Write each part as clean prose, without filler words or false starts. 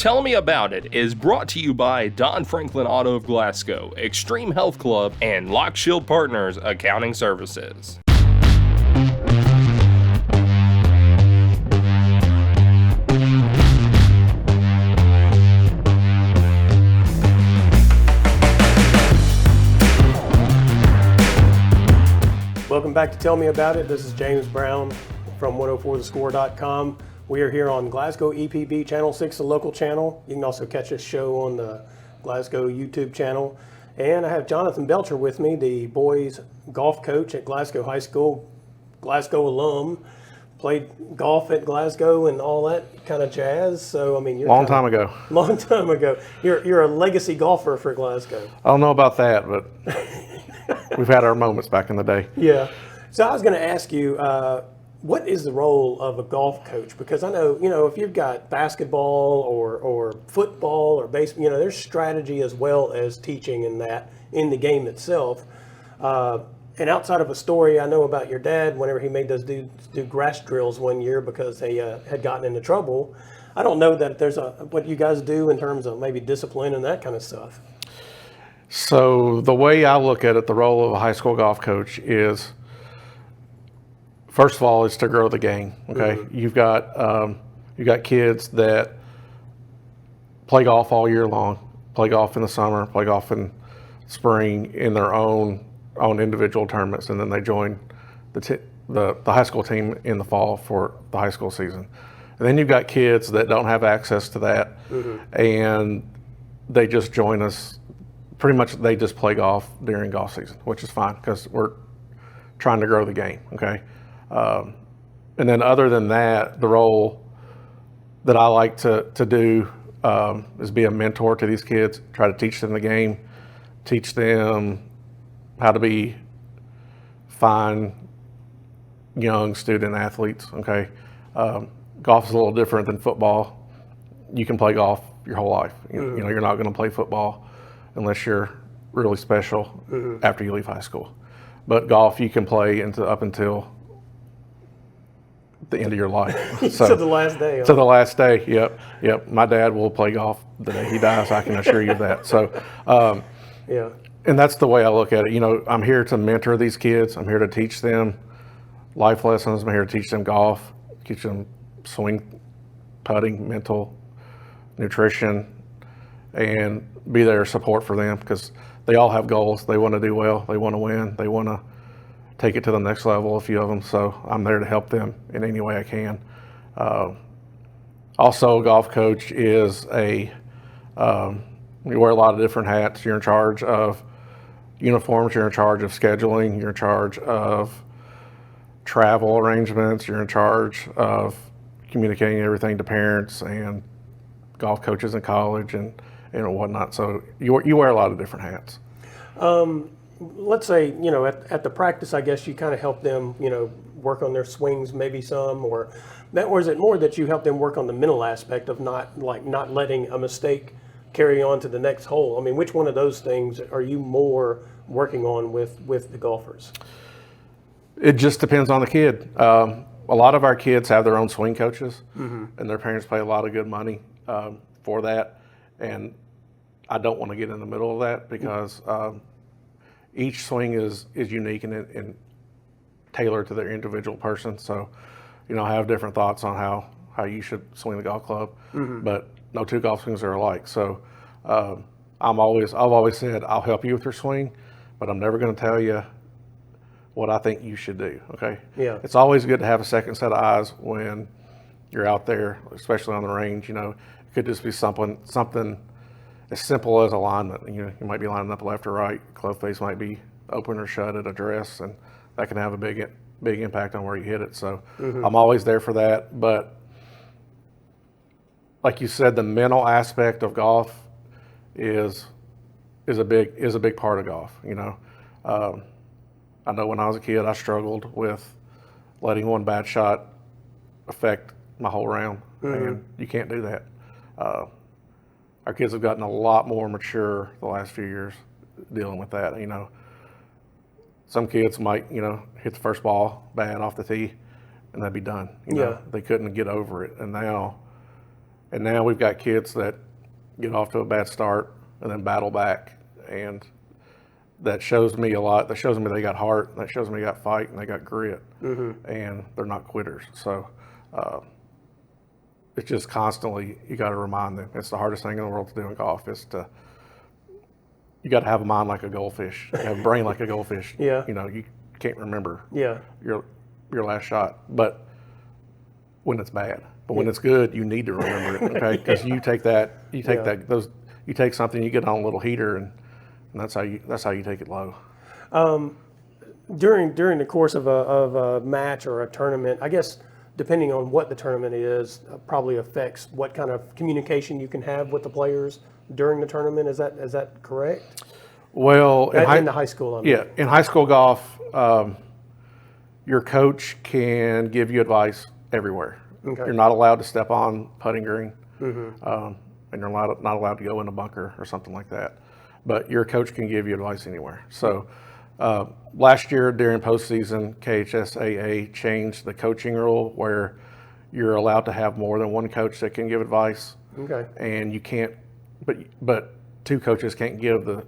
Tell Me About It is brought to you by Don Franklin Auto of Glasgow, Extreme Health Club, and Lockshield Partners Accounting Services. Welcome back to Tell Me About It. This is James Brown from 104thescore.com. We are here on Glasgow EPB Channel 6, the local channel. You can also catch this show on the Glasgow YouTube channel. And I have Jonathan Belcher with me, the boys golf coach at Glasgow High School, Glasgow alum, played golf at Glasgow and all that kind of jazz. So, I mean, you're Long time ago. You're a legacy golfer for Glasgow. I don't know about that, but we've had our moments back in the day. Yeah. So I was going to ask you, what is the role of a golf coach? Because I know, if you've got basketball or football or baseball, there's strategy as well as teaching in the game itself. And outside of a story I know about your dad, whenever he made those dudes do grass drills one year because they had gotten into trouble, I don't know that there's what you guys do in terms of maybe discipline and that kind of stuff. So the way I look at it, the role of a high school golf coach is, first of all, is to grow the game. Okay, Mm-hmm. you've got kids that play golf all year long, play golf in the summer, play golf in spring in their own individual tournaments, and then they join the high school team in the fall for the high school season. And then you've got kids that don't have access to that, Mm-hmm. and they just join us. Pretty much, they just play golf during golf season, which is fine because we're trying to grow the game. Okay. And then other than that, the role that I like to do is be a mentor to these kids, try to teach them the game, teach them how to be fine young student athletes. Okay. Golf is a little different than football. You can play golf your whole life. Mm-hmm. You're not going to play football unless you're really special Mm-hmm. after you leave high school. But golf you can play up until the end of your life. So, To the last day. to the last day. Yep. My dad will play golf the day he dies. I can assure you of that. So, Yeah. and that's the way I look at it. I'm here to mentor these kids. I'm here to teach them life lessons. I'm here to teach them golf, teach them swing, putting, mental, nutrition, and be there support for them because they all have goals. They want to do well. They want to win. They want to take it to the next level, a few of them. So I'm there to help them in any way I can. Also, a golf coach is you wear a lot of different hats. You're in charge of uniforms. You're in charge of scheduling. You're in charge of travel arrangements. You're in charge of communicating everything to parents and golf coaches in college and whatnot. So you wear a lot of different hats. Let's say, at the practice, I guess you kind of help them, work on their swings, maybe some, or is it more that you help them work on the mental aspect of not letting a mistake carry on to the next hole? I mean, which one of those things are you more working on with the golfers? It just depends on the kid. A lot of our kids have their own swing coaches, Mm-hmm. and their parents pay a lot of good money for that. And I don't want to get in the middle of that because each swing is unique and tailored to their individual person. So, I have different thoughts on how you should swing the golf club, Mm-hmm. but no two golf swings are alike. So I've always said I'll help you with your swing, but I'm never going to tell you what I think you should do. Okay. Yeah. It's always good to have a second set of eyes when you're out there, especially on the range. It could just be something as simple as alignment. You might be lining up left or right. Club face might be open or shut at address, and that can have a big impact on where you hit it. So Mm-hmm. I'm always there for that. But like you said, the mental aspect of golf is a big part of golf. I know when I was a kid, I struggled with letting one bad shot affect my whole round, Mm-hmm. and you can't do that. Our kids have gotten a lot more mature the last few years dealing with that. Some kids might, hit the first ball bad off the tee, and they'd be done. Yeah. They couldn't get over it, and now And now we've got kids that get off to a bad start and then battle back, and that shows me a lot. That shows me they got heart. That shows me they got fight and they got grit, and they're not quitters. So it's just constantly, you got to remind them. It's the hardest thing in the world to do in golf is to, you got to have a mind like a goldfish, you have a brain like a goldfish. Yeah. You know, you can't remember Yeah. your last shot, but when it's bad. But when it's good, you need to remember it, okay? Because you take you take something, you get on a little heater, and that's how you take it low. During the course of a match or a tournament, I guess depending on what the tournament is, probably affects what kind of communication you can have with the players during the tournament. Is that correct? Well, In the high school, I mean. Yeah, in high school golf, your coach can give you advice everywhere. Okay. You're not allowed to step on putting green, and you're not allowed to go in a bunker or something like that. But your coach can give you advice anywhere. So last year during postseason, KHSAA changed the coaching rule where you're allowed to have more than one coach that can give advice. Okay. And you can't, but two coaches can't give the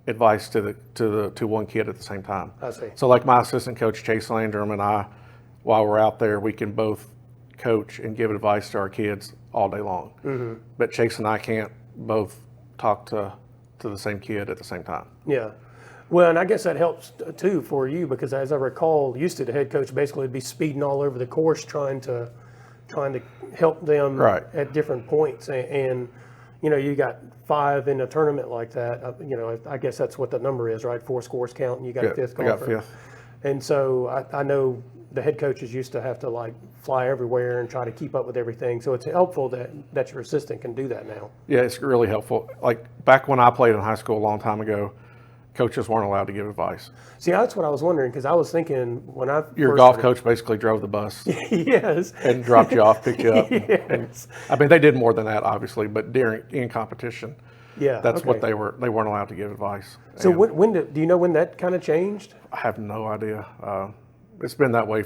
advice to one kid at the same time. I see. So like my assistant coach Chase Landrum and I, while we're out there, we can both coach and give advice to our kids all day long. But Chase and I can't both talk to the same kid at the same time. Yeah. Well, and I guess that helps too for you because, as I recall, used to the head coach basically would be speeding all over the course trying to help them Right. at different points. And you know, you got 5 in a tournament like that. You know, I guess that's what the number is, right? 4 scores count, and you got a fifth golfer. I got fifth. And so I know the head coaches used to have to like fly everywhere and try to keep up with everything. So it's helpful that your assistant can do that now. Yeah, it's really helpful. Like back when I played in high school a long time ago, coaches weren't allowed to give advice. See, that's what I was wondering because I was thinking when I Your golf coach basically drove the bus yes, and dropped you off, picked you up. Yes. And, I mean, they did more than that, obviously, but in competition, yeah, that's okay. what they weren't allowed to give advice. So And do you know when that kind of changed? I have no idea. It's been that way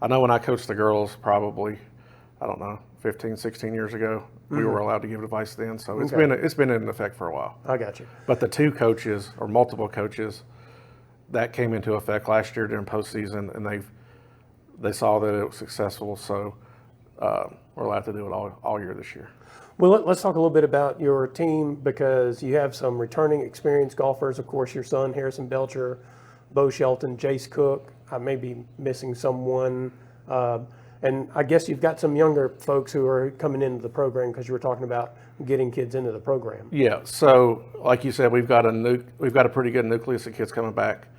I know when I coached the girls, probably, I don't know, 15, 16 years ago, we were allowed to give advice then. So it's been in effect for a while. I got you. But the two coaches or multiple coaches, that came into effect last year during postseason, and they saw that it was successful. So we're allowed to do it all year this year. Well, let's talk a little bit about your team because you have some returning experienced golfers. Of course, your son, Harrison Belcher, Bo Shelton, Jace Cook. I may be missing someone. And I guess you've got some younger folks who are coming into the program because you were talking about getting kids into the program. Yeah. So, like you said, we've got a pretty good nucleus of kids coming back,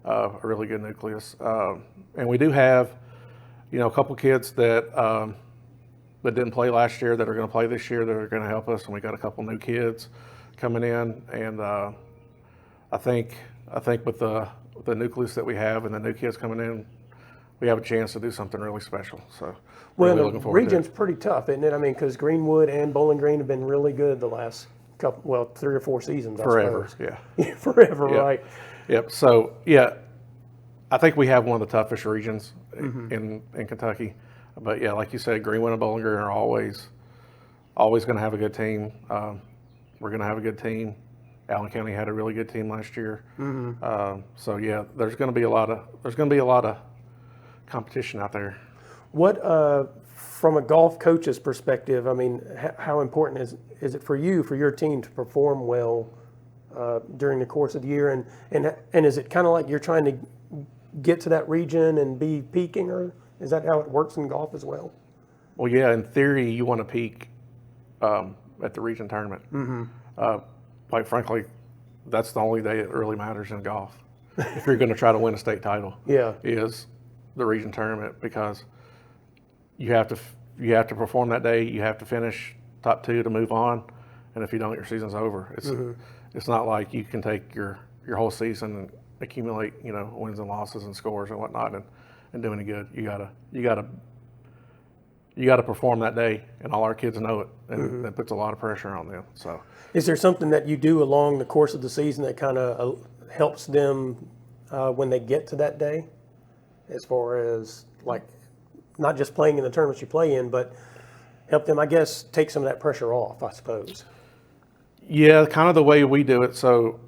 a really good nucleus, and we do have, a couple kids that didn't play last year that are going to play this year that are going to help us, and we got a couple new kids coming in, and I think with the nucleus that we have and the new kids coming in, we have a chance to do something really special. So, well, really looking forward to it. The region's pretty tough, isn't it? I mean, because Greenwood and Bowling Green have been really good the last 3 or 4 seasons. Forever, yeah. Forever, Yep. right? Yep. So, yeah, I think we have one of the toughest regions in Kentucky. But yeah, like you said, Greenwood and Bowling Green are always going to have a good team. We're going to have a good team. Allen County had a really good team last year. So yeah, there's going to be a lot of competition out there. What, from a golf coach's perspective, I mean, how important is it for you, for your team to perform well during the course of the year? And is it kind of like you're trying to get to that region and be peaking, or is that how it works in golf as well? Well, yeah, in theory, you want to peak at the region tournament. Quite frankly, that's the only day it really matters in golf. If you're going to try to win a state title, is the region tournament, because you have to perform that day. You have to finish top 2 to move on, and if you don't, your season's over. It's not like you can take your whole season and accumulate wins and losses and scores and whatnot and do any good. You gotta perform that day, and all our kids know it, and that puts a lot of pressure on them. So, is there something that you do along the course of the season that kind of helps them when they get to that day, as far as like not just playing in the tournaments you play in, but help them, I guess, take some of that pressure off, I suppose. Yeah, kind of the way we do it. So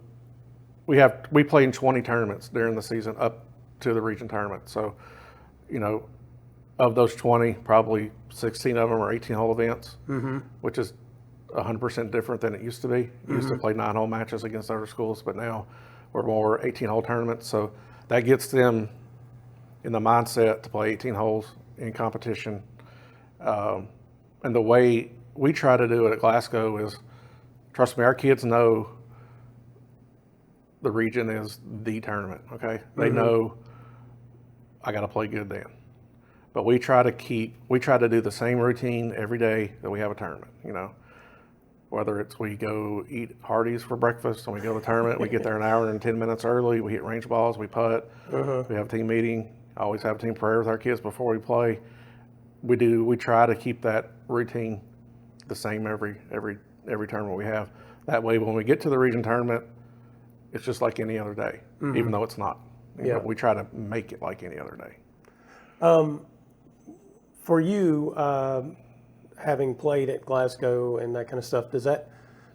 we play in 20 tournaments during the season up to the region tournament. So, of those 20, probably 16 of them are 18-hole events, which is 100% different than it used to be. We used to play 9-hole matches against other schools, but now we're more 18-hole tournaments. So that gets them in the mindset to play 18 holes in competition. And the way we try to do it at Glasgow is, trust me, our kids know the region is the tournament, okay? They know I got to play good then. But we try to do the same routine every day that we have a tournament, Whether it's we go eat Hardee's for breakfast and we go to the tournament, we get there an hour and 10 minutes early, we hit range balls, we putt, we have a team meeting, always have a team prayer with our kids before we play. We try to keep that routine the same every tournament we have. That way when we get to the region tournament, it's just like any other day, even though it's not. We try to make it like any other day. For you, having played at Glasgow and that kind of stuff,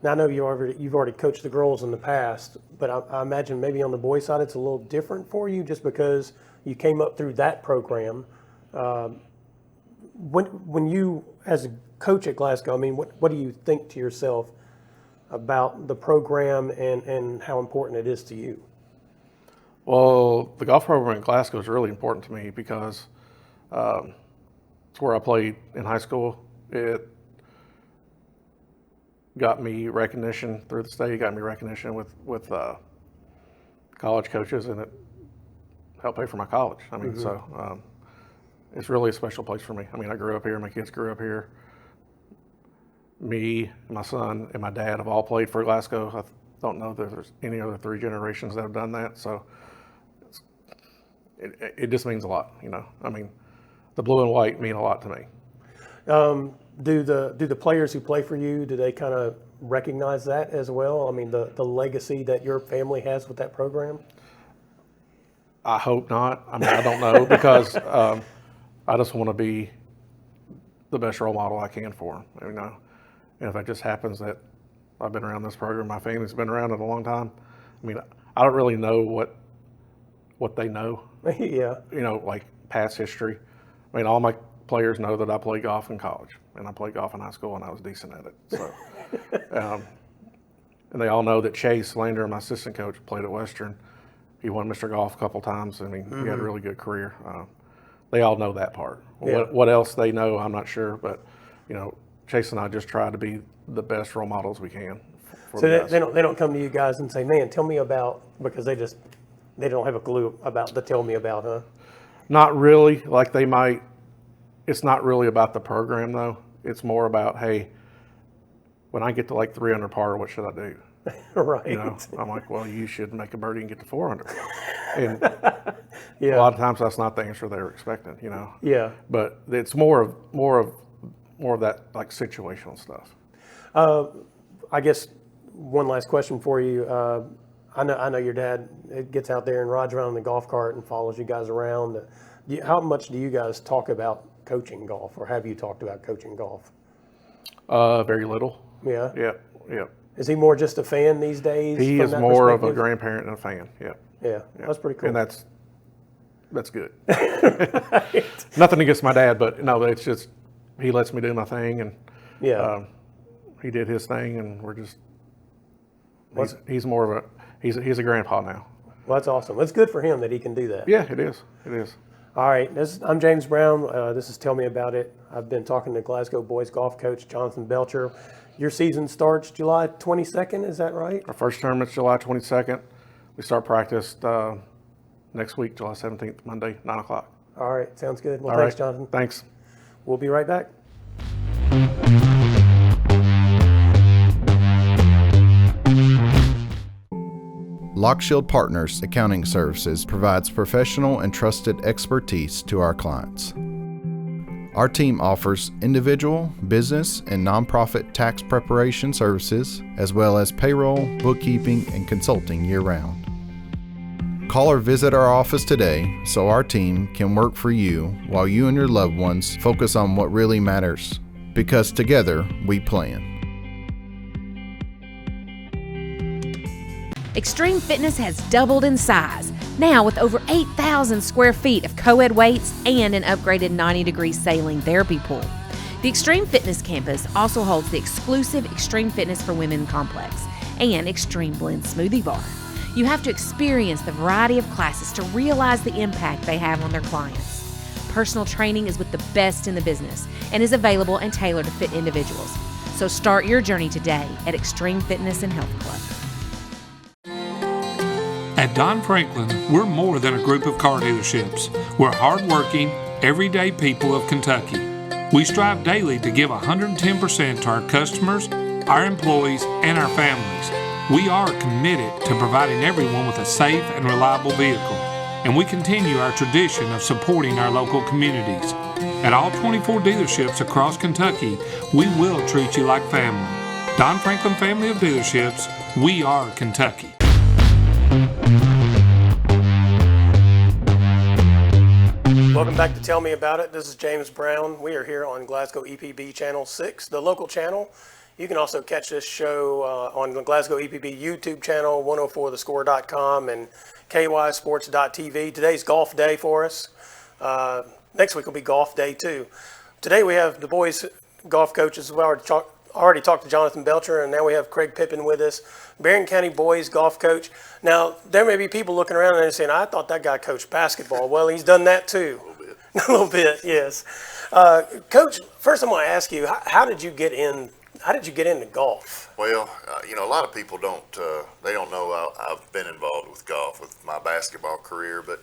now I know you've already coached the girls in the past, but I imagine maybe on the boys' side it's a little different for you just because you came up through that program. When you, as a coach at Glasgow, I mean, what do you think to yourself about the program and how important it is to you? Well, the golf program at Glasgow is really important to me because it's where I played in high school. It got me recognition through the state. It got me recognition with college coaches, and it helped pay for my college. I mean, so it's really a special place for me. I mean, I grew up here. My kids grew up here. Me, my son, and my dad have all played for Glasgow. I don't know that there's any other 3 generations that have done that. So it just means a lot, I mean, the blue and white mean a lot to me. Do the players who play for you, do they kind of recognize that as well? I mean, the legacy that your family has with that program? I hope not. I mean, I don't know because I just want to be the best role model I can for them, And if it just happens that I've been around this program, my family's been around it a long time. I mean, I don't really know what they know. Yeah. Like past history. I mean, all my players know that I played golf in college and I played golf in high school and I was decent at it. So, and they all know that Chase Lander, my assistant coach, played at Western. He won Mr. Golf a couple times. I mean, he had a really good career. They all know that part. Yeah. What else they know, I'm not sure, but Chase and I just try to be the best role models we can. So they don't come to you guys and say, "Man, tell me about," because they don't have a clue about the "tell me about," huh? Not really. Like they might. It's not really about the program though. It's more about, hey, when I get to like 3 under par, what should I do? Right. I'm like, well, you should make a birdie and get to 4 under. And Yeah. a lot of times that's not the answer they were expecting. Yeah. But it's more of that like situational stuff. I guess one last question for you. I know your dad gets out there and rides around in the golf cart and follows you guys around. How much do you guys talk about coaching golf, or have you talked about coaching golf? Very little. Yeah. Yeah. Is he more just a fan these days? He is more of a grandparent and a fan. Yeah. Yeah. That's pretty cool. And that's good. Nothing against my dad, but no, it's just he lets me do my thing, and he did his thing, and we're just he's more of he's a grandpa now. Well, that's awesome. It's good for him that he can do that. Yeah, it is. It is. All right. I'm James Brown. This is Tell Me About It. I've been talking to Glasgow boys golf coach Jonathan Belcher. Your season starts July 22nd, is that right? Our first tournament's July 22nd. We start practice next week, July 17th, Monday, 9 o'clock. All right. Sounds good. Well, All thanks, right. Jonathan. Thanks. We'll be right back. Lockshield Partners Accounting Services provides professional and trusted expertise to our clients. Our team offers individual, business, and nonprofit tax preparation services, as well as payroll, bookkeeping, and consulting year-round. Call or visit our office today so our team can work for you while you and your loved ones focus on what really matters, because together we plan. Extreme Fitness has doubled in size, now with over 8,000 square feet of co-ed weights and an upgraded 90-degree saline therapy pool. The Extreme Fitness campus also holds the exclusive Extreme Fitness for Women complex and Extreme Blend smoothie bar. You have to experience the variety of classes to realize the impact they have on their clients. Personal training is with the best in the business and is available and tailored to fit individuals. So start your journey today at Extreme Fitness and Health Club. At Don Franklin, we're more than a group of car dealerships. We're hardworking, everyday people of Kentucky. We strive daily to give 110% to our customers, our employees, and our families. We are committed to providing everyone with a safe and reliable vehicle, and we continue our tradition of supporting our local communities. At all 24 dealerships across Kentucky, we will treat you like family. Don Franklin Family of Dealerships, we are Kentucky. Welcome back to Tell Me About It. This is James Brown. We are here on Glasgow EPB Channel 6, the local channel. You can also catch this show on the Glasgow EPB YouTube channel, 104thescore.com, and kysports.tv. Today's golf day for us. Next week will be golf day too. Today we have the boys golf coaches. We already talked to Jonathan Belcher, and now we have Craig Pippen with us, Barren County boys golf coach. Now, there may be people looking around and they're saying, I thought that guy coached basketball. Well, he's done that too. A little bit, yes. Coach, first I'm going to ask you, how did you get into golf? Well, a lot of people don't know I've been involved with golf with my basketball career, but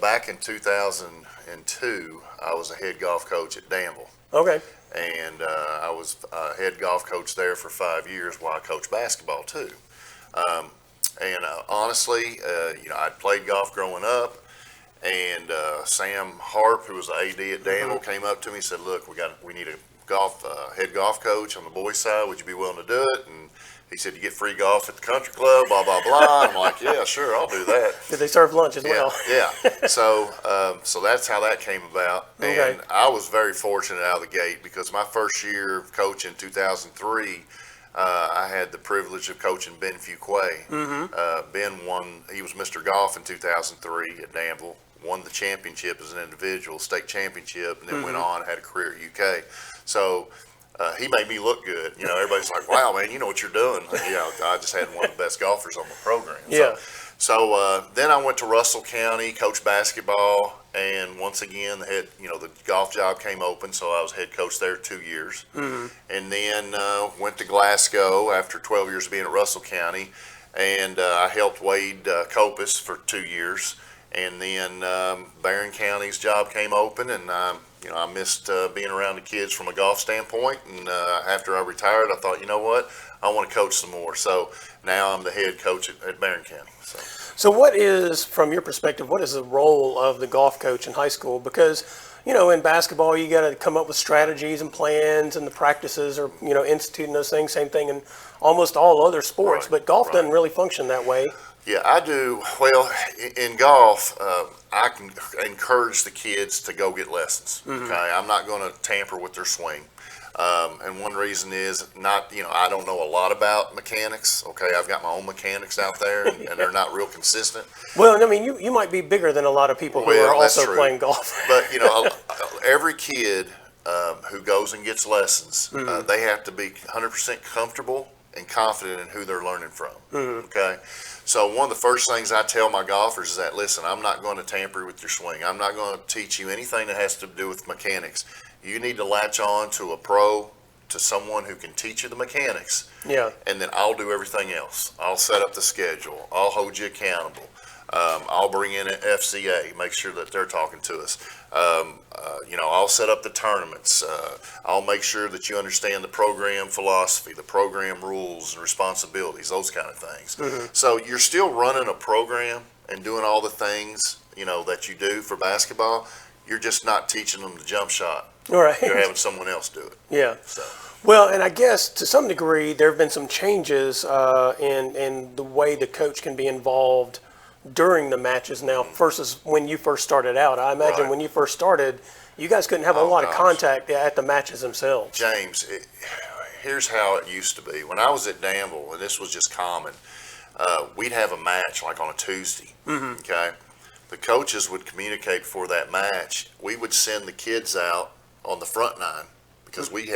back in 2002, I was a head golf coach at Danville. Okay. And I was head golf coach there for 5 years while I coached basketball too. Honestly, I'd played golf growing up, and Sam Harp, who was the AD at Danville, came up to me and said, "Look, we need a head golf coach on the boys' side. Would you be willing to do it?" And he said, "You get free golf at the country club, blah blah blah." I'm like, "Yeah, sure, I'll do that." Did they serve lunch as well? Yeah. So that's how that came about. Okay. And I was very fortunate out of the gate because my first year of coaching in 2003, I had the privilege of coaching Ben Fuquay. Ben won, he was Mr. Golf in 2003 at Danville, won the championship as an individual, state championship, and then went on and had a career at UK. So he made me look good. Everybody's like, "Wow, man, you know what you're doing." I just had one of the best golfers on the program. Yeah. So then I went to Russell County, coached basketball, and once again, the golf job came open, so I was head coach there 2 years. And then went to Glasgow after 12 years of being at Russell County, and I helped Wade Copus for 2 years. And then Barren County's job came open, and I missed being around the kids from a golf standpoint. And after I retired, I thought, you know what, I want to coach some more. So now I'm the head coach at Barren County. So what is, from your perspective, what is the role of the golf coach in high school? Because, in basketball, you got to come up with strategies and plans, and the practices are, instituting those things. Same thing in almost all other sports, but golf doesn't really function that way. Yeah, I do. Well, in golf, I can encourage the kids to go get lessons. Okay, I'm not going to tamper with their swing. And one reason is I don't know a lot about mechanics. Okay, I've got my own mechanics out there, and they're not real consistent. Well, I mean, you might be bigger than a lot of people who are also playing golf. But every kid who goes and gets lessons, they have to be 100% comfortable and confident in who they're learning from. Okay. So one of the first things I tell my golfers is that, listen, I'm not going to tamper with your swing. I'm not going to teach you anything that has to do with mechanics. You need to latch on to a pro, to someone who can teach you the mechanics. Yeah. And then I'll do everything else. I'll set up the schedule. I'll hold you accountable. I'll bring in an FCA, make sure that they're talking to us. I'll set up the tournaments. I'll make sure that you understand the program philosophy, the program rules and responsibilities, those kind of things. So you're still running a program and doing all the things, that you do for basketball. You're just not teaching them the jump shot. Right. You're having someone else do it. Yeah. So. Well, and I guess to some degree there have been some changes in the way the coach can be involved during the matches now versus when you first started out. I imagine when you first started, you guys couldn't have a lot of contact at the matches themselves. James, here's how it used to be. When I was at Danville, and this was just common, we'd have a match like on a Tuesday, okay? The coaches would communicate for that match. We would send the kids out on the front nine because we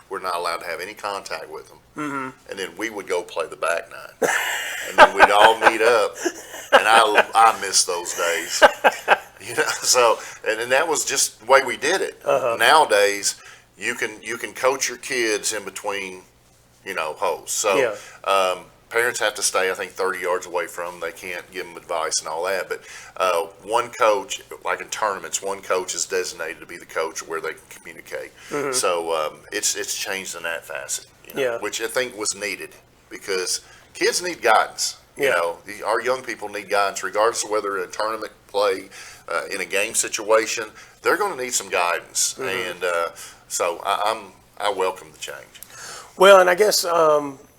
were not allowed to have any contact with them. And then we would go play the back nine. And then we'd all meet up, and I miss those days. So, and that was just the way we did it. Nowadays, you can coach your kids in between, holes. So, parents have to stay, I think, 30 yards away from them. They can't give them advice and all that. But one coach, like in tournaments, one coach is designated to be the coach where they can communicate. So it's changed in that facet, which I think was needed because kids need guidance. Our young people need guidance, regardless of whether in tournament play, in a game situation. They're going to need some guidance, and so I welcome the change. Well, and I guess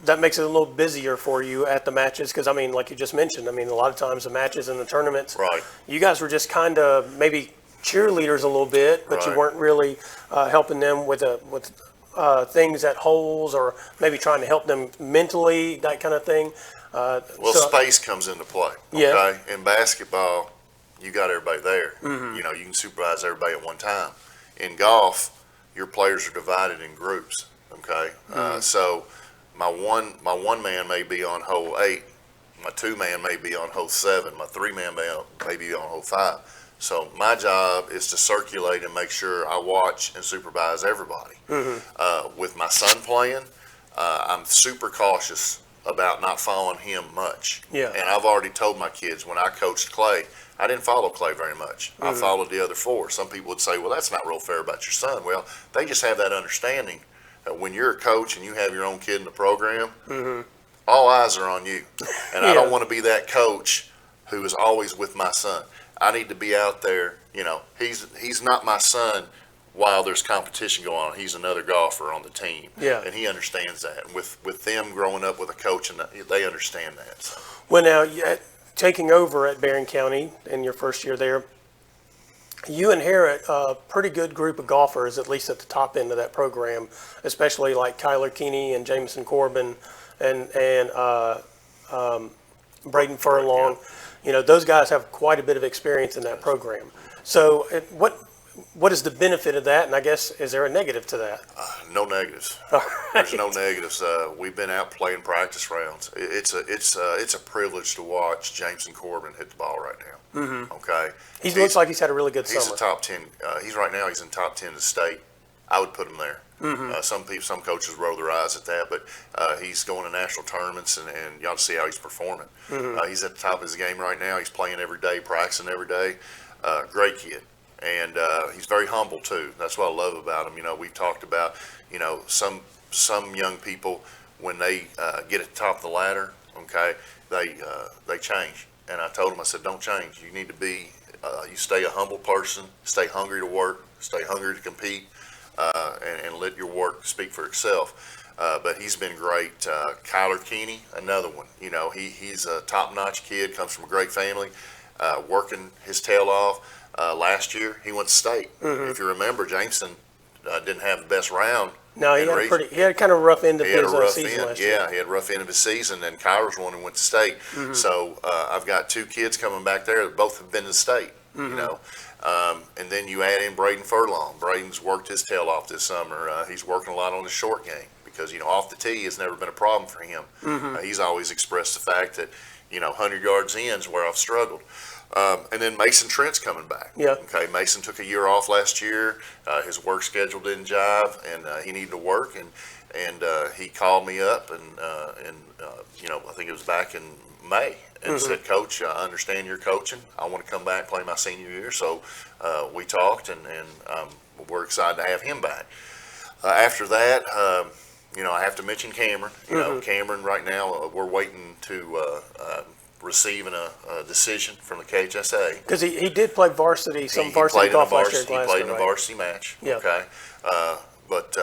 that makes it a little busier for you at the matches because, like you just mentioned, a lot of times the matches and the tournaments, you guys were just kind of maybe cheerleaders a little bit, but you weren't really helping them with things at holes or maybe trying to help them mentally, that kind of thing. Space comes into play. Okay, in basketball, you got everybody there. You can supervise everybody at one time. In golf, your players are divided in groups. Okay, so my one man may be on hole 8, my 2-man may be on hole 7, my 3-man may be on hole 5. So my job is to circulate and make sure I watch and supervise everybody. With my son playing, I'm super cautious about not following him much. And I've already told my kids when I coached Clay, I didn't follow Clay very much. I followed the other 4. Some people would say, well, that's not real fair about your son. Well, they just have that understanding that when you're a coach and you have your own kid in the program, all eyes are on you. And I don't want to be that coach who is always with my son. I need to be out there. He's not my son while there's competition going on. He's another golfer on the team. And he understands that. And with them growing up with a coach, and they understand that. So. Well, now, taking over at Barren County in your first year there, you inherit a pretty good group of golfers, at least at the top end of that program, especially like Kyler Keeney and Jameson Corbin and Braden Furlong. Those guys have quite a bit of experience in that program. So what is the benefit of that? And I guess, is there a negative to that? No negatives. There's no negatives. We've been out playing practice rounds. It's a privilege to watch Jameson Corbin hit the ball right now. Okay. He looks like he's had a really good summer. He's a top 10. He's in top 10 of the state. I would put him there. Some coaches roll their eyes at that, but he's going to national tournaments, and you ought to see how he's performing. He's at the top of his game right now. He's playing every day, practicing every day. Great kid. And he's very humble too. That's what I love about him. We've talked about, some young people when they get at the top of the ladder, okay, they change. And I told him, I said, don't change. You need to be, you stay a humble person, stay hungry to work, stay hungry to compete, and let your work speak for itself. But he's been great. Kyler Keeney, another one. He's a top-notch kid, comes from a great family, working his tail off. Last year, he went to state. If you remember, Jameson didn't have the best round. No, he had kind of a rough end of his season last year. Yeah, he had a rough end of his season, and Kyler's one who went to state. So I've got 2 kids coming back there that both have been to state, and then you add in Braden Furlong. Braden's worked his tail off this summer. He's working a lot on his short game because, off the tee has never been a problem for him. He's always expressed the fact that, 100 yards in is where I've struggled. And then Mason Trent's coming back. Okay, Mason took a year off last year. His work schedule didn't jive, and he needed to work. And he called me up, and I think it was back in May, and said, "Coach, I understand you're coaching. I want to come back and play my senior year." So we talked, and we're excited to have him back. After that, I have to mention Cameron. Cameron right now, we're waiting to receiving a decision from the KHSAA. Because he did play varsity, varsity golf last year in Glasgow, He played in a varsity match, okay? But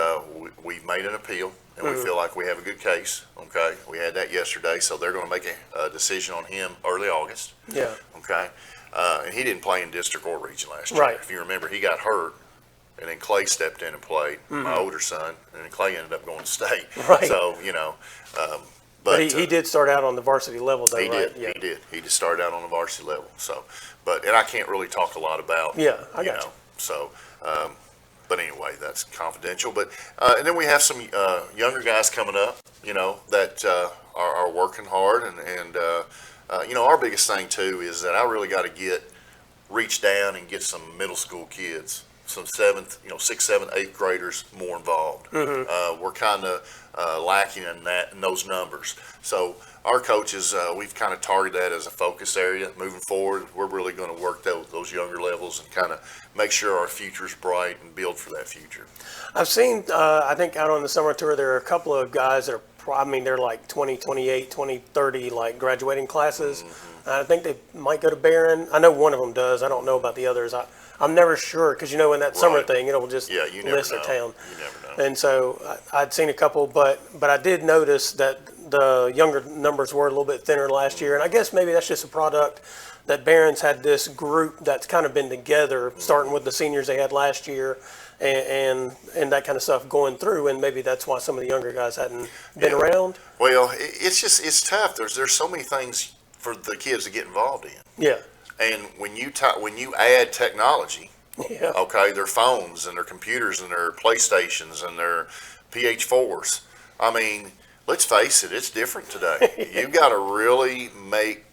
we've made an appeal, and we feel like we have a good case, okay? We had that yesterday, so they're going to make a decision on him early August. Okay? and he didn't play in district or region last year. Right. If you remember, he got hurt, and then Clay stepped in and played, my older son, and then Clay ended up going to state. Right. So, But he did start out on the varsity level, though, he right? did. He did. He just started out on the varsity level. So, and I can't really talk a lot about. Yeah, I got you. So, but anyway, that's confidential. But and then we have some younger guys coming up, that are working hard, and our biggest thing too is that I really got to reach down and get some middle school kids, some 6th, 7th, 8th graders more involved. We're kind of lacking in those numbers. So our coaches, we've kind of targeted that as a focus area moving forward. We're really going to work those younger levels and kind of make sure our future's bright and build for that future. I've seen, I think out on the summer tour, there are a couple of guys that are, they're like 2028, 2030, like graduating classes. I think they might go to Barren. I know one of them does. I don't know about the others. I'm never sure because, in that summer thing, it'll just you never list know. their town. You never know. And so I'd seen a couple, but I did notice that the younger numbers were a little bit thinner last year. And I guess maybe that's just a product that Barron's had this group that's kind of been together, starting with the seniors they had last year and that kind of stuff going through. And maybe that's why some of the younger guys hadn't been around. Well, it's tough. There's so many things for the kids to get involved in. Yeah. And when you add technology, Yeah. okay, their phones and their computers and their PlayStations and their PH4s. Let's face it, it's different today. You've got to really make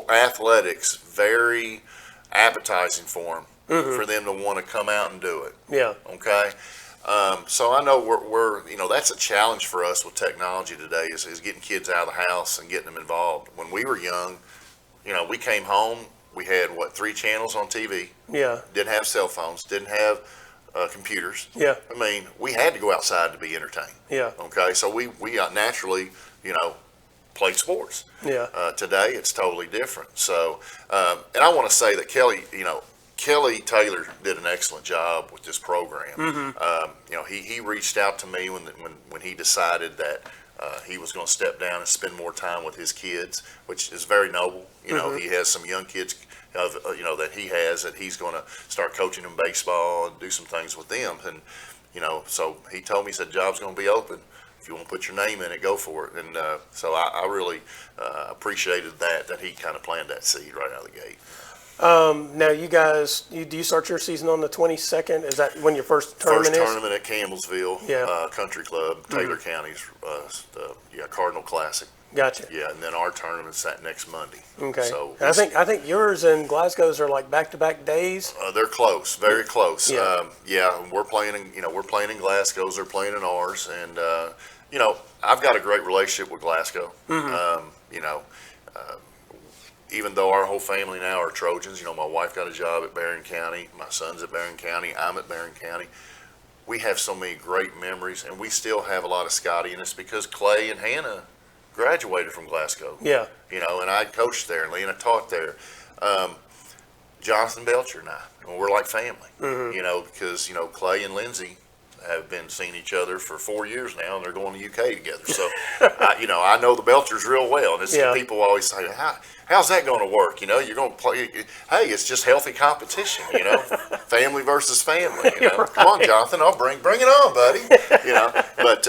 athletics very appetizing for them, for them to want to come out and do it. Yeah. Okay. So I know we're that's a challenge for us with technology today is getting kids out of the house and getting them involved. When we were young, we came home, we had 3 channels on TV. Yeah. Didn't have cell phones, didn't have computers. Yeah. We had to go outside to be entertained. Yeah. Okay. So we naturally, played sports. Yeah. Today it's totally different. So, and I want to say that Kelly Taylor did an excellent job with this program. He reached out to me when he decided that he was going to step down and spend more time with his kids, which is very noble. He has some young kids, that he has that he's going to start coaching them baseball and do some things with them. And, so he told me, he said, job's going to be open. If you want to put your name in it, go for it. And so I really appreciated that he kind of planted that seed right out of the gate. Now, you guys, do you start your season on the 22nd? Is that when your first tournament is? First tournament at Campbellsville Country Club, Taylor County's Cardinal Classic. Gotcha. Yeah, and then our tournament's that next Monday. Okay. So and I think yours and Glasgow's are like back-to-back days. they're close, very close. Yeah. And we're playing in Glasgow's. They're playing in ours, and I've got a great relationship with Glasgow. Even though our whole family now are Trojans, my wife got a job at Barren County, my son's at Barren County, I'm at Barren County. We have so many great memories, and we still have a lot of Scotty in us because Clay and Hannah graduated from Glasgow. Yeah. And I coached there, and Lena taught there. Jonathan Belcher and I, we're like family, because, Clay and Lindsay have been seeing each other for 4 years now, and they're going to UK together. So, I know the Belchers real well, and it's people always say, how's that going to work? You're going to play. Hey, it's just healthy competition. Family versus family. Right. Come on, Jonathan, I'll bring it on, buddy. But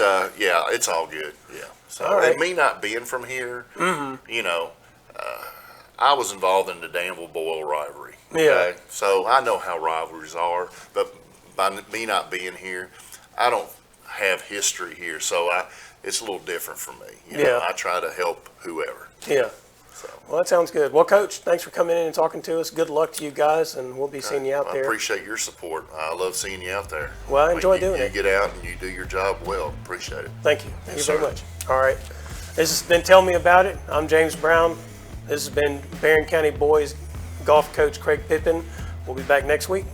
it's all good. Yeah. So, all right. And me not being from here, I was involved in the Danville-Boyle rivalry. Okay? Yeah. So I know how rivalries are, but by me not being here, I don't have history here, so it's a little different for me. I try to help whoever. Yeah. So. Well, that sounds good. Well, Coach, thanks for coming in and talking to us. Good luck to you guys, and we'll be seeing you out there. I appreciate your support. I love seeing you out there. Well, I enjoy doing it. You get out and you do your job well. Appreciate it. Thank you. Thank Yes, you very sir. much. All right. This has been Tell Me About It. I'm James Brown. This has been Barren County Boys Golf Coach Craig Pippen. We'll be back next week.